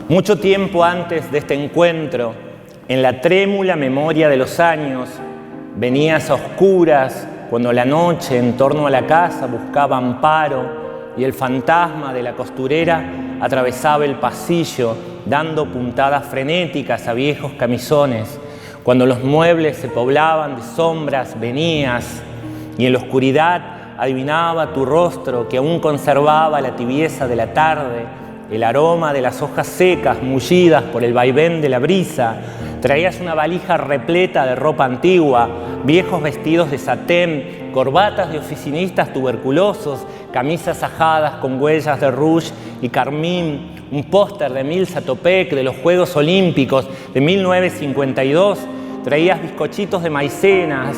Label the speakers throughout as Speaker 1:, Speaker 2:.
Speaker 1: Mucho tiempo antes de este encuentro, en la trémula memoria de los años, venías a oscuras cuando la noche en torno a la casa buscaba amparo y el fantasma de la costurera atravesaba el pasillo dando puntadas frenéticas a viejos camisones. Cuando los muebles se poblaban de sombras, venías y en la oscuridad adivinaba tu rostro que aún conservaba la tibieza de la tarde, el aroma de las hojas secas mullidas por el vaivén de la brisa. Traías una valija repleta de ropa antigua, viejos vestidos de satén, corbatas de oficinistas tuberculosos, camisas ajadas con huellas de rouge y carmín, un póster de Milsa Topek de los Juegos Olímpicos de 1952. Traías bizcochitos de maicenas,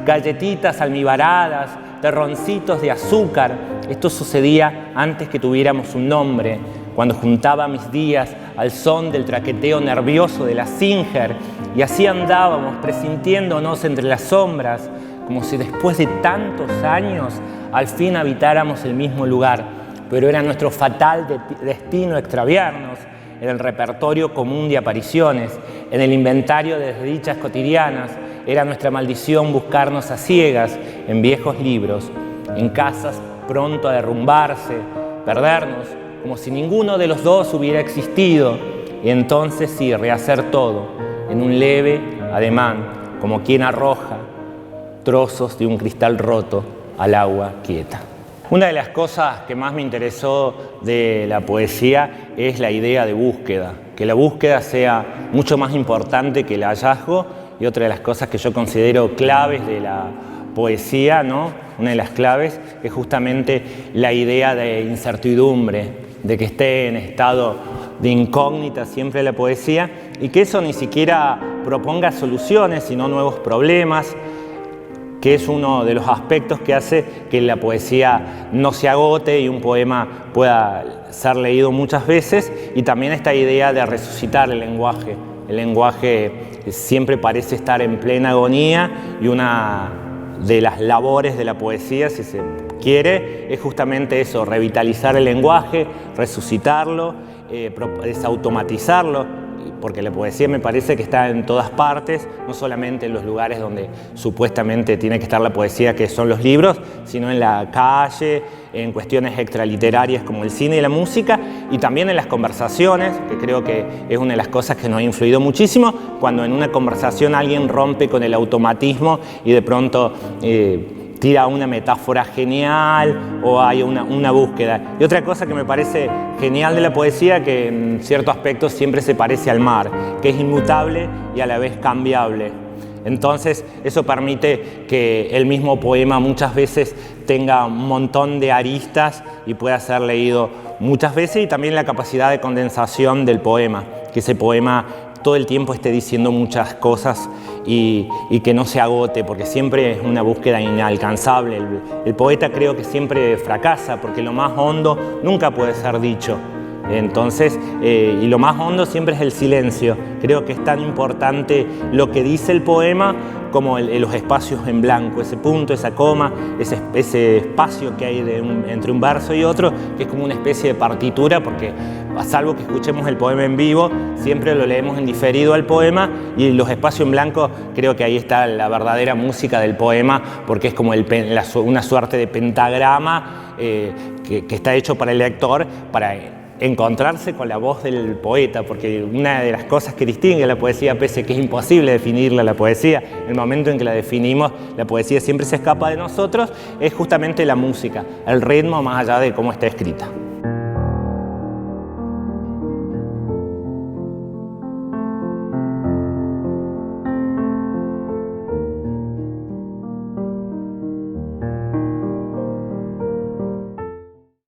Speaker 1: galletitas almibaradas, terroncitos de azúcar. Esto sucedía antes que tuviéramos un nombre, cuando juntaba mis días al son del traqueteo nervioso de la Singer, y así andábamos presintiéndonos entre las sombras, como si después de tantos años al fin habitáramos el mismo lugar. Pero era nuestro fatal destino extraviarnos en el repertorio común de apariciones, en el inventario de desdichas cotidianas. Era nuestra maldición buscarnos a ciegas en viejos libros, en casas pronto a derrumbarse, perdernos como si ninguno de los dos hubiera existido, y entonces sí, rehacer todo en un leve ademán, como quien arroja trozos de un cristal roto al agua quieta. Una de las cosas que más me interesó de la poesía es la idea de búsqueda, que la búsqueda sea mucho más importante que el hallazgo, y otra de las cosas que yo considero claves de la poesía, ¿no? Una de las claves es justamente la idea de incertidumbre, de que esté en estado de incógnita siempre la poesía, y que eso ni siquiera proponga soluciones, sino nuevos problemas, que es uno de los aspectos que hace que la poesía no se agote y un poema pueda ser leído muchas veces. Y también esta idea de resucitar el lenguaje. El lenguaje siempre parece estar en plena agonía, y una de las labores de la poesía, si se quiere, es justamente eso: revitalizar el lenguaje, resucitarlo, desautomatizarlo, porque la poesía me parece que está en todas partes, no solamente en los lugares donde supuestamente tiene que estar la poesía, que son los libros, sino en la calle, en cuestiones extraliterarias como el cine y la música, y también en las conversaciones, que creo que es una de las cosas que nos ha influido muchísimo, cuando en una conversación alguien rompe con el automatismo y de pronto tira una metáfora genial o hay una búsqueda. Y otra cosa que me parece genial de la poesía, que en cierto aspecto siempre se parece al mar, que es inmutable y a la vez cambiable. Entonces eso permite que el mismo poema muchas veces tenga un montón de aristas y pueda ser leído muchas veces, y también la capacidad de condensación del poema, que ese poema todo el tiempo esté diciendo muchas cosas y que no se agote, porque siempre es una búsqueda inalcanzable. El poeta creo que siempre fracasa, porque lo más hondo nunca puede ser dicho. Entonces, y lo más hondo siempre es el silencio. Creo que es tan importante lo que dice el poema como los espacios en blanco, ese punto, esa coma, ese espacio que hay entre un verso y otro, que es como una especie de partitura, porque a salvo que escuchemos el poema en vivo, siempre lo leemos en diferido al poema, y los espacios en blanco, creo que ahí está la verdadera música del poema, porque es como una suerte de pentagrama que está hecho para el lector, para encontrarse con la voz del poeta, porque una de las cosas que distingue a la poesía, pese a que es imposible definirla, la poesía, el momento en que la definimos, la poesía siempre se escapa de nosotros, es justamente la música, el ritmo más allá de cómo está escrita.